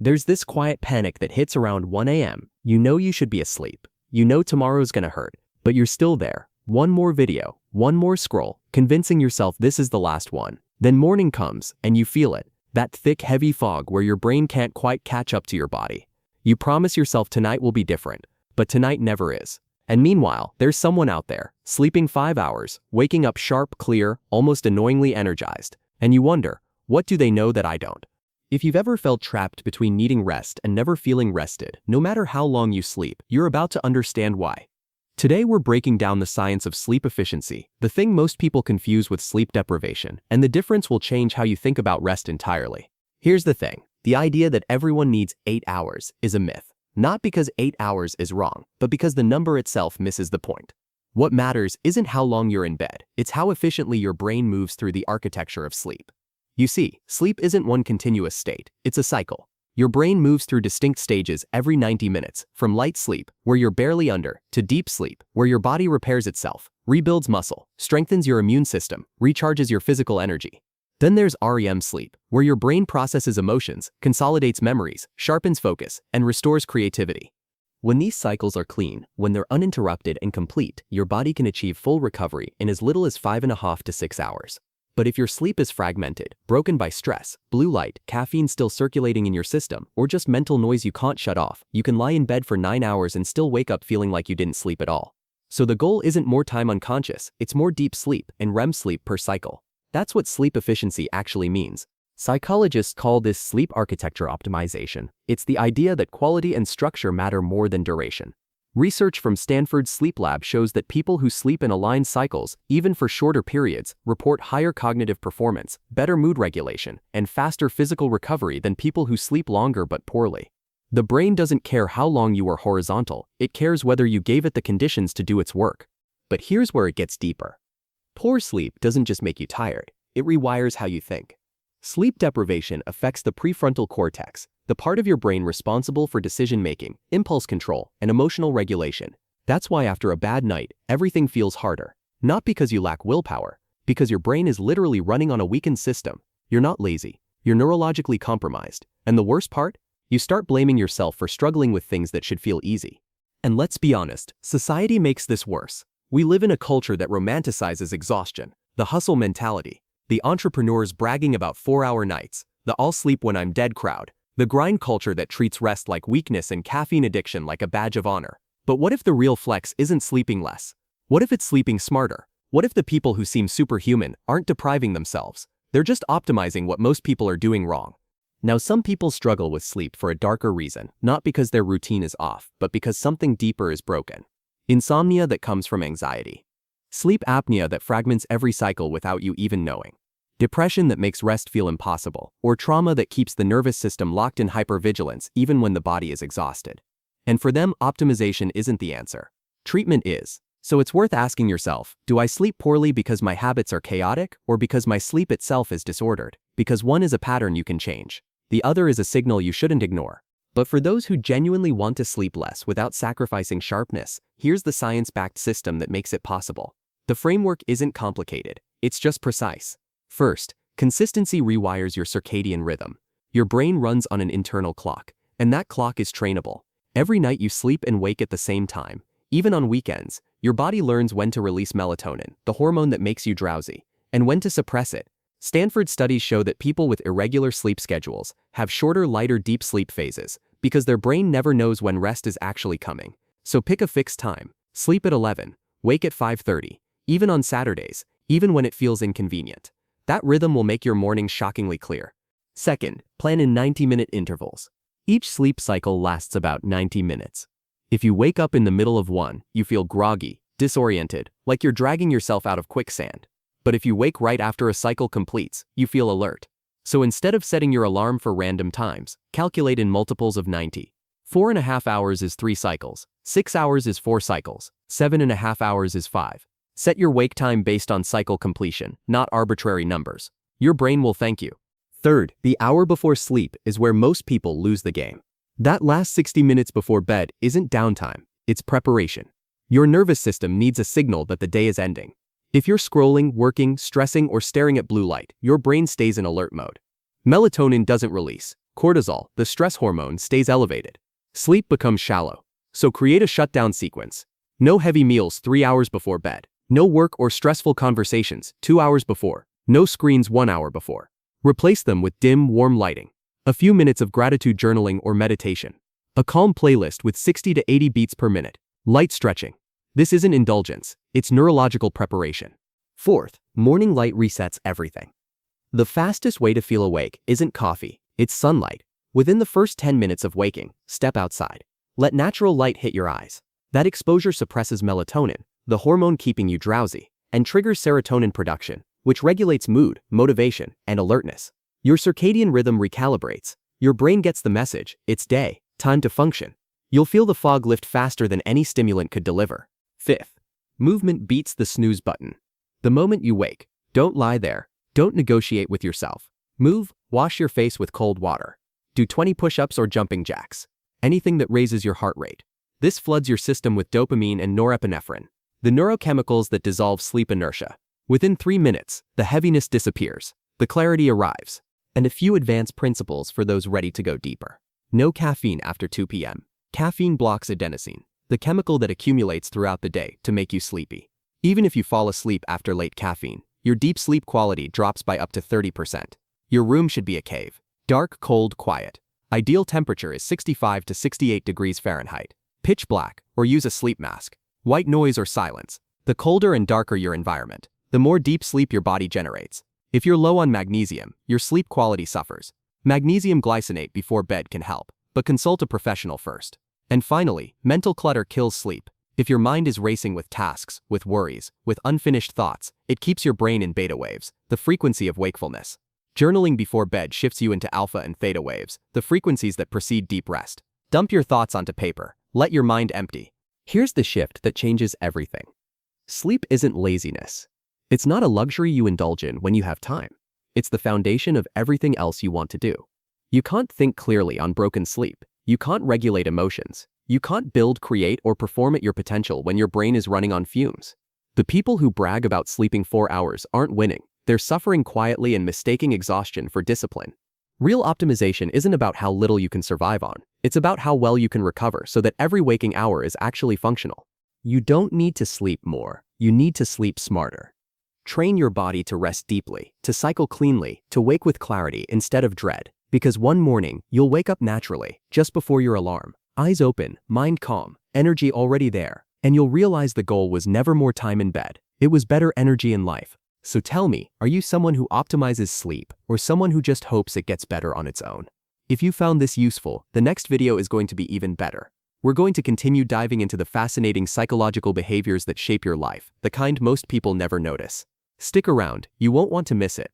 There's this quiet panic that hits around 1 a.m. You know you should be asleep. You know tomorrow's gonna hurt, but you're still there. One more video, one more scroll, convincing yourself this is the last one. Then morning comes, and you feel it. That thick, heavy fog where your brain can't quite catch up to your body. You promise yourself tonight will be different, but tonight never is. And meanwhile, there's someone out there, sleeping 5 hours, waking up sharp, clear, almost annoyingly energized. And you wonder, what do they know that I don't? If you've ever felt trapped between needing rest and never feeling rested, no matter how long you sleep, you're about to understand why. Today we're breaking down the science of sleep efficiency, the thing most people confuse with sleep deprivation, and the difference will change how you think about rest entirely. Here's the thing, the idea that everyone needs 8 hours is a myth. Not because 8 hours is wrong, but because the number itself misses the point. What matters isn't how long you're in bed, it's how efficiently your brain moves through the architecture of sleep. You see, sleep isn't one continuous state, it's a cycle. Your brain moves through distinct stages every 90 minutes, from light sleep, where you're barely under, to deep sleep, where your body repairs itself, rebuilds muscle, strengthens your immune system, recharges your physical energy. Then there's REM sleep, where your brain processes emotions, consolidates memories, sharpens focus, and restores creativity. When these cycles are clean, when they're uninterrupted and complete, your body can achieve full recovery in as little as 5.5 to 6 hours. But if your sleep is fragmented, broken by stress, blue light, caffeine still circulating in your system, or just mental noise you can't shut off, you can lie in bed for 9 hours and still wake up feeling like you didn't sleep at all. So the goal isn't more time unconscious, it's more deep sleep and REM sleep per cycle. That's what sleep efficiency actually means. Psychologists call this sleep architecture optimization. It's the idea that quality and structure matter more than duration. Research from Stanford's sleep lab shows that people who sleep in aligned cycles, even for shorter periods, report higher cognitive performance, better mood regulation, and faster physical recovery than people who sleep longer but poorly. The brain doesn't care how long you are horizontal, it cares whether you gave it the conditions to do its work. But here's where it gets deeper. Poor sleep doesn't just make you tired, it rewires how you think. Sleep deprivation affects the prefrontal cortex, the part of your brain responsible for decision-making, impulse control, and emotional regulation. That's why after a bad night, everything feels harder. Not because you lack willpower, because your brain is literally running on a weakened system. You're not lazy, you're neurologically compromised. And the worst part? You start blaming yourself for struggling with things that should feel easy. And let's be honest, society makes this worse. We live in a culture that romanticizes exhaustion, the hustle mentality, the entrepreneurs bragging about 4-hour nights, the I'll sleep when I'm dead crowd, the grind culture that treats rest like weakness and caffeine addiction like a badge of honor. But what if the real flex isn't sleeping less? What if it's sleeping smarter? What if the people who seem superhuman aren't depriving themselves? They're just optimizing what most people are doing wrong. Now, some people struggle with sleep for a darker reason, not because their routine is off, but because something deeper is broken. Insomnia that comes from anxiety. Sleep apnea that fragments every cycle without you even knowing. Depression that makes rest feel impossible, or trauma that keeps the nervous system locked in hypervigilance even when the body is exhausted. And for them, optimization isn't the answer. Treatment is. So it's worth asking yourself, do I sleep poorly because my habits are chaotic, or because my sleep itself is disordered? Because one is a pattern you can change. The other is a signal you shouldn't ignore. But for those who genuinely want to sleep less without sacrificing sharpness, here's the science-backed system that makes it possible. The framework isn't complicated, it's just precise. First, consistency rewires your circadian rhythm. Your brain runs on an internal clock, and that clock is trainable. Every night you sleep and wake at the same time. Even on weekends, your body learns when to release melatonin, the hormone that makes you drowsy, and when to suppress it. Stanford studies show that people with irregular sleep schedules have shorter, lighter deep sleep phases because their brain never knows when rest is actually coming. So pick a fixed time. Sleep at 11, wake at 5:30, even on Saturdays, even when it feels inconvenient. That rhythm will make your mornings shockingly clear. Second, plan in 90-minute intervals. Each sleep cycle lasts about 90 minutes. If you wake up in the middle of one, you feel groggy, disoriented, like you're dragging yourself out of quicksand. But if you wake right after a cycle completes, you feel alert. So instead of setting your alarm for random times, calculate in multiples of 90. 4.5 hours is 3 cycles, 6 hours is 4 cycles, 7.5 hours is 5. Set your wake time based on cycle completion, not arbitrary numbers. Your brain will thank you. Third, the hour before sleep is where most people lose the game. That last 60 minutes before bed isn't downtime, it's preparation. Your nervous system needs a signal that the day is ending. If you're scrolling, working, stressing, or staring at blue light, your brain stays in alert mode. Melatonin doesn't release. Cortisol, the stress hormone, stays elevated. Sleep becomes shallow. So create a shutdown sequence. No heavy meals 3 hours before bed. No work or stressful conversations 2 hours before. No screens 1 hour before. Replace them with dim, warm lighting. A few minutes of gratitude journaling or meditation. A calm playlist with 60 to 80 beats per minute. Light stretching. This isn't indulgence, it's neurological preparation. Fourth, morning light resets everything. The fastest way to feel awake isn't coffee, it's sunlight. Within the first 10 minutes of waking, step outside. Let natural light hit your eyes. That exposure suppresses melatonin, the hormone keeping you drowsy, and triggers serotonin production, which regulates mood, motivation, and alertness. Your circadian rhythm recalibrates. Your brain gets the message, it's day, time to function. You'll feel the fog lift faster than any stimulant could deliver. Fifth, movement beats the snooze button. The moment you wake, don't lie there. Don't negotiate with yourself. Move, wash your face with cold water. Do 20 push-ups or jumping jacks. Anything that raises your heart rate. This floods your system with dopamine and norepinephrine, the neurochemicals that dissolve sleep inertia. Within 3 minutes, the heaviness disappears, the clarity arrives, and a few advanced principles for those ready to go deeper. No caffeine after 2 p.m. Caffeine blocks adenosine, the chemical that accumulates throughout the day to make you sleepy. Even if you fall asleep after late caffeine, your deep sleep quality drops by up to 30%. Your room should be a cave. Dark, cold, quiet. Ideal temperature is 65 to 68 degrees Fahrenheit. Pitch black, or use a sleep mask. White noise or silence. The colder and darker your environment, the more deep sleep your body generates. If you're low on magnesium, your sleep quality suffers. Magnesium glycinate before bed can help, but consult a professional first. And finally, mental clutter kills sleep. If your mind is racing with tasks, with worries, with unfinished thoughts, it keeps your brain in beta waves, the frequency of wakefulness. Journaling before bed shifts you into alpha and theta waves, the frequencies that precede deep rest. Dump your thoughts onto paper. Let your mind empty. Here's the shift that changes everything. Sleep isn't laziness. It's not a luxury you indulge in when you have time. It's the foundation of everything else you want to do. You can't think clearly on broken sleep. You can't regulate emotions. You can't build, create, or perform at your potential when your brain is running on fumes. The people who brag about sleeping 4 hours aren't winning. They're suffering quietly and mistaking exhaustion for discipline. Real optimization isn't about how little you can survive on. It's about how well you can recover so that every waking hour is actually functional. You don't need to sleep more. You need to sleep smarter. Train your body to rest deeply, to cycle cleanly, to wake with clarity instead of dread. Because one morning, you'll wake up naturally, just before your alarm. Eyes open, mind calm, energy already there, and you'll realize the goal was never more time in bed. It was better energy in life. So tell me, are you someone who optimizes sleep, or someone who just hopes it gets better on its own? If you found this useful, the next video is going to be even better. We're going to continue diving into the fascinating psychological behaviors that shape your life, the kind most people never notice. Stick around, you won't want to miss it.